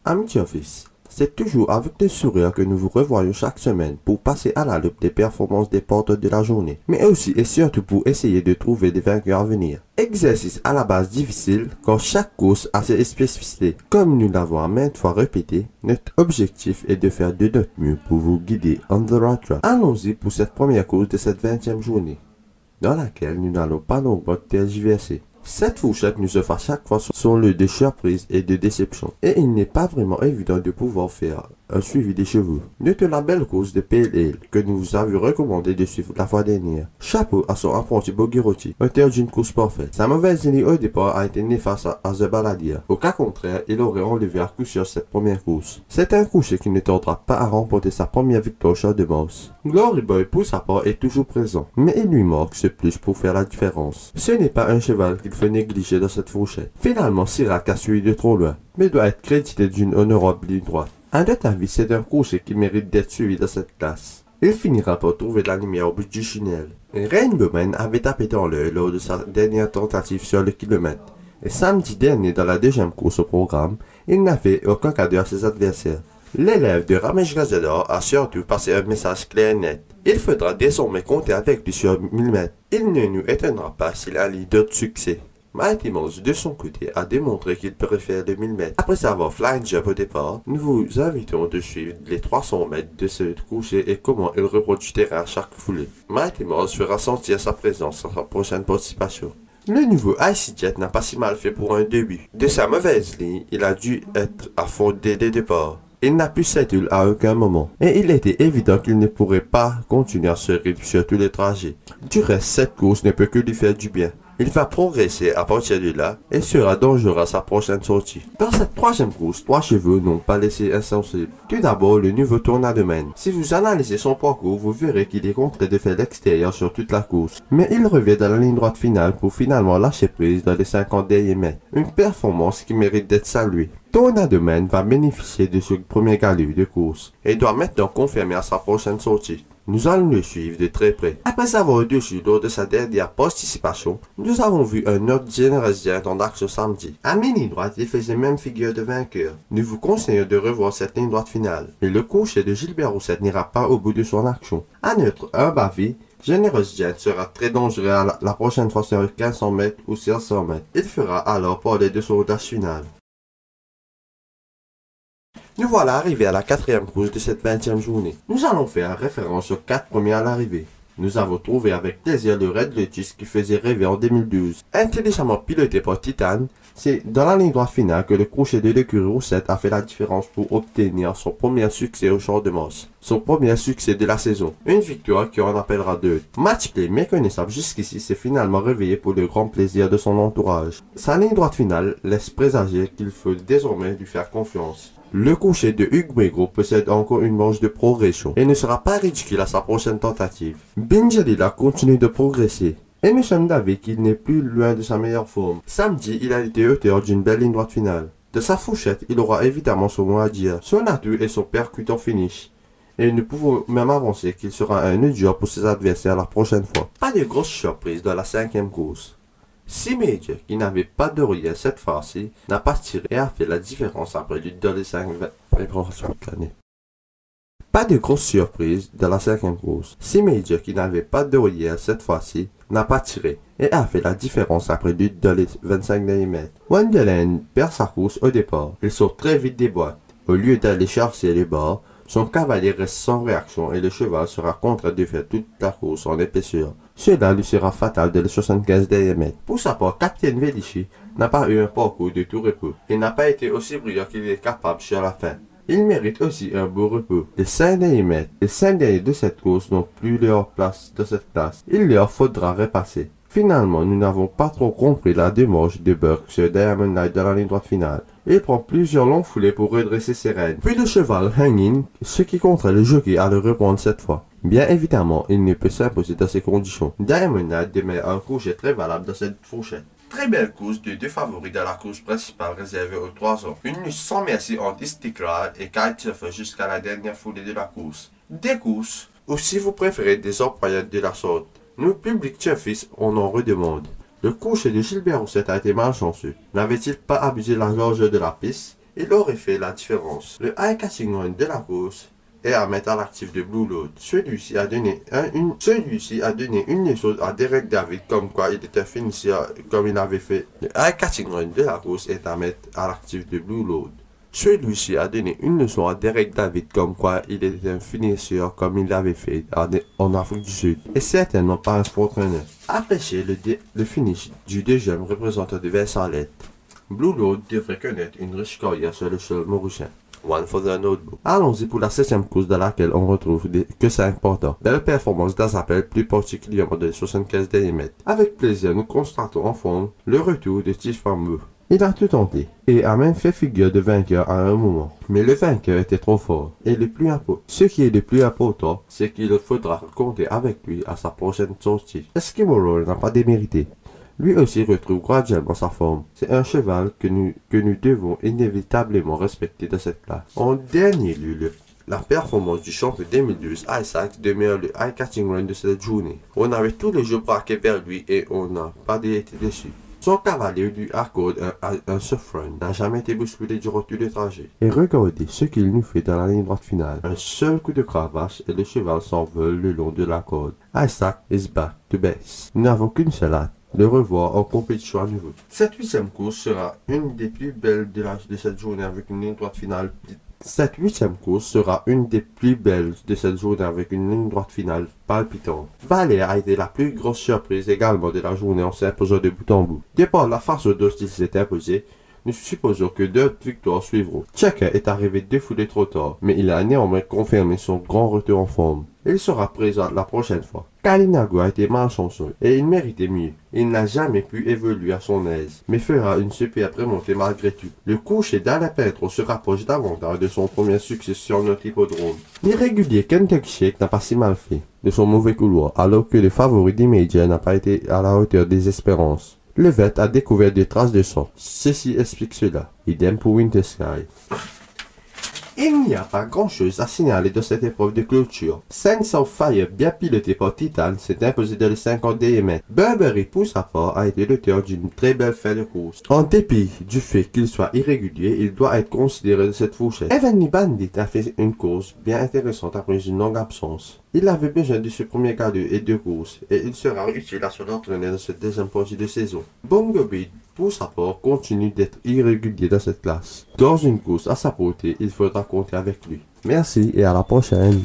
Ami Office, c'est toujours avec le sourire que nous vous revoyons chaque semaine pour passer à la loupe des performances des porteurs de la journée, mais aussi et surtout pour essayer de trouver des vainqueurs à venir. Exercice à la base difficile, car chaque course a ses spécificités. Comme nous l'avons maintes fois répété, notre objectif est de faire de notre mieux pour vous guider on the right track. Allons-y pour cette première course de cette 20e journée, dans laquelle nous n'allons pas longuement tergiverser. Cette fourchette nous offre à chaque fois son lot de surprises et de déceptions, et il n'est pas vraiment évident de pouvoir faire un suivi des chevaux. Notez la belle course de Pale Ale que nous vous avions recommandé de suivre la fois dernière. Chapeau à son apprenti Bogirotti, auteur d'une course parfaite. Sa mauvaise ligne au départ a été néfaste à The Balladier. Au cas contraire, il aurait enlevé à coup sûr cette première course. C'est un coucher qui ne tardera pas à remporter sa première victoire sur de Mouse. Glory Boy pour sa part est toujours présent, mais il lui manque ce plus pour faire la différence. Ce n'est pas un cheval qu'il faut négliger dans cette fourchette. Finalement, Sirac a suivi de trop loin, mais doit être crédité d'une honorable ligne droite. À notre avis, c'est un coucher qui mérite d'être suivi dans cette classe. Il finira par trouver de la lumière au bout du tunnel. Rainbowman avait tapé dans l'œil lors de sa dernière tentative sur le kilomètre. Et samedi dernier, dans la deuxième course au programme, il n'a fait aucun cadeau à ses adversaires. L'élève de Ramesh Gazador a surtout passé un message clair et net. Il faudra désormais compter avec lui sur 1000 mètres. Il ne nous étonnera pas s'il allie d'autres succès. Mighty Mouse, de son côté, a démontré qu'il préfère les 1000 mètres. Après avoir flying jump au départ, nous vous invitons de suivre les 300 mètres de ce coucher et comment il reproduit du terrain à chaque foulée. Mighty Mouse fera sentir sa présence dans sa prochaine participation. Le nouveau Icy Jet n'a pas si mal fait pour un début. De sa mauvaise ligne, il a dû être à fond dès le départ. Il n'a pu s'étuler à aucun moment, et il était évident qu'il ne pourrait pas continuer à ce rythme sur tous les trajets. Du reste, cette course ne peut que lui faire du bien. Il va progresser à partir de là et sera dangereux à sa prochaine sortie. Dans cette troisième course, 3 chevaux n'ont pas laissé insensible. Tout d'abord, le nouveau Tornado Man. Si vous analysez son parcours, vous verrez qu'il est contraint de faire l'extérieur sur toute la course. Mais il revient dans la ligne droite finale pour finalement lâcher prise dans les 50 derniers mètres. Une performance qui mérite d'être saluée. Tornado Man va bénéficier de ce premier galop de course et doit maintenant confirmer à sa prochaine sortie. Nous allons le suivre de très près. Après avoir au-dessus lors de sa dernière participation, nous avons vu un autre généreux en action samedi. À mini droite, il faisait même figure de vainqueur. Nous vous conseillons de revoir cette ligne droite finale. Mais le coucher de Gilbert Roussette n'ira pas au bout de son action. À neutre, un bavé, Generous Jet sera très dangereux la prochaine fois sur 1500 mètres ou 500 mètres. Il fera alors parler de son audace finale. Nous voilà arrivés à la 4e course de cette 20e journée. Nous allons faire référence aux 4 premiers à l'arrivée. Nous avons trouvé avec plaisir le Red Lotus qui faisait rêver en 2012. Intelligemment piloté par Titan, c'est dans la ligne droite finale que le crochet de l'écurie Roussette a fait la différence pour obtenir son premier succès au Champ de Mars. Son premier succès de la saison. Une victoire qui en appellera deux. Matchplay méconnaissable jusqu'ici s'est finalement réveillé pour le grand plaisir de son entourage. Sa ligne droite finale laisse présager qu'il faut désormais lui faire confiance. Le coucher de Hugues Mégro possède encore une marge de progression et ne sera pas ridicule à sa prochaine tentative. Benjalila continue de progresser. Et nous sommes d'avis qu'il n'est plus loin de sa meilleure forme. Samedi, il a été auteur d'une belle ligne droite finale. De sa fourchette, il aura évidemment son mot à dire. Son atout est son percutant finish. Et nous pouvons même avancer qu'il sera un nœud dur pour ses adversaires la prochaine fois. Pas de grosses surprises dans la 5e course. Major, qui n'avait pas de rien cette fois-ci, n'a pas tiré et a fait la différence après lui dans les 5 l'année. Pas de grosse surprise dans la 5e course. Major, qui n'avait pas de rien cette fois-ci, n'a pas tiré et a fait la différence après lui dans les 25 derniers mètres. Wonderland perd sa course au départ. Il sort très vite des boîtes. Au lieu d'aller chercher les bords, son cavalier reste sans réaction et le cheval sera contraint de faire toute la course en épaisseur. Cela lui sera fatal dès les 75 derniers mètres. Pour sa part, Captain Velichi n'a pas eu un parcours de tout repos et n'a pas été aussi brillant qu'il est capable sur la fin. Il mérite aussi un beau repos. Les 5 derniers mètres, les 5 derniers de cette course n'ont plus leur place dans cette classe. Il leur faudra repasser. Finalement, nous n'avons pas trop compris la démarche de Burke sur Diamond Knight dans la ligne droite finale. Il prend plusieurs longs foulées pour redresser ses rênes. Puis le cheval hang-in, ce qui contraint le jockey à le reprendre cette fois. Bien évidemment, il ne peut s'imposer dans ces conditions. Diamond Knight demeure un coucher très valable dans cette fourchette. Très belle course de deux favoris dans la course principale réservée aux 3 ans. Une lutte sans merci entre Istiklal et Kitesurfer jusqu'à la dernière foulée de la course. Des courses, ou si vous préférez des employés de la sorte. Nous, public Chefis, on en redemande. Le coucher de Gilbert Roussette a été malchanceux. N'avait-il pas abusé la largeur de la piste Il aurait fait la différence. Le eye-catching run de la course est à mettre à l'actif de Blue Load. Celui-ci a donné une leçon à Derek David comme quoi il était finisseur comme il avait fait. Le eye-catching run de la course est à mettre à l'actif de Blue Load. Celui-ci a donné une leçon à Derek David comme quoi il était un finisseur comme il l'avait fait en Afrique du Sud. Et certainement pas un sport trainer. Appréciez le finish du deuxième représentant de Versailles. Blue Load devrait connaître une riche carrière sur le sol mauricien. One for the notebook. Allons-y pour la 7e course dans laquelle on retrouve que c'est important. Belle performance d'Azapel, plus particulièrement des 75 derniers mètres. Avec plaisir, nous constatons en forme le retour de Steve Bamboo. Il a tout tenté et a même fait figure de vainqueur à un moment. Mais le vainqueur était trop fort. Et ce qui est le plus important, c'est qu'il faudra compter avec lui à sa prochaine sortie. Eskimo Roll n'a pas démérité. Lui aussi retrouve graduellement sa forme. C'est un cheval que nous devons inévitablement respecter dans cette classe. En dernier lieu, la performance du champion 2012, Isaac, demeure le eye-catching run de cette journée. On avait tous les jours braqué vers lui et on n'a pas été déçu. Son cavalier lui accorde un soft run, n'a jamais été bousculé durant tout le trajet. Et regardez ce qu'il nous fait dans la ligne droite finale. Un seul coup de cravache et le cheval s'envole le long de la corde. Isaac is back to base. Nous n'avons qu'une seule hâte. De revoir en compétition à nouveau. Cette 8e course sera une des plus belles de cette journée avec une ligne droite finale. Cette 8e course sera une des plus belles de cette journée avec une ligne droite finale palpitante. Valère a été la plus grosse surprise également de la journée en s'imposant de bout en bout. De par la façon dont il s'est imposé, nous supposons que 2 victoires suivront. Checker est arrivé 2 foulées trop tard, mais il a néanmoins confirmé son grand retour en forme. Il sera présent la prochaine fois. Kalinago a été malchanceux et il méritait mieux. Il n'a jamais pu évoluer à son aise, mais fera une superbe remontée malgré tout. Le coucher d'Alain Petro se rapproche davantage de son premier succès sur notre hippodrome. L'irrégulier Kentucky Shake n'a pas si mal fait de son mauvais couloir, alors que le favori d'Imagine n'a pas été à la hauteur des espérances. Le vet a découvert des traces de sang. Ceci explique cela. Idem pour Winter Sky. Il n'y a pas grand-chose à signaler de cette épreuve de clôture. Sense of Fire, bien piloté par Titan, s'est imposé dans les 50 derniers mètres. Burberry, pour sa part, a été l'auteur d'une très belle fin de course. En dépit du fait qu'il soit irrégulier, il doit être considéré de cette fourchette. Heavenly Bandit a fait une course bien intéressante après une longue absence. Il avait besoin de ce premier cadeau et 2 courses, et il sera utile à son entraîneur dans cette deuxième partie de saison. Bongo Beat, pour sa part, continue d'être irrégulier dans cette classe. Dans une course à sa portée, il faudra compter avec lui. Merci et à la prochaine.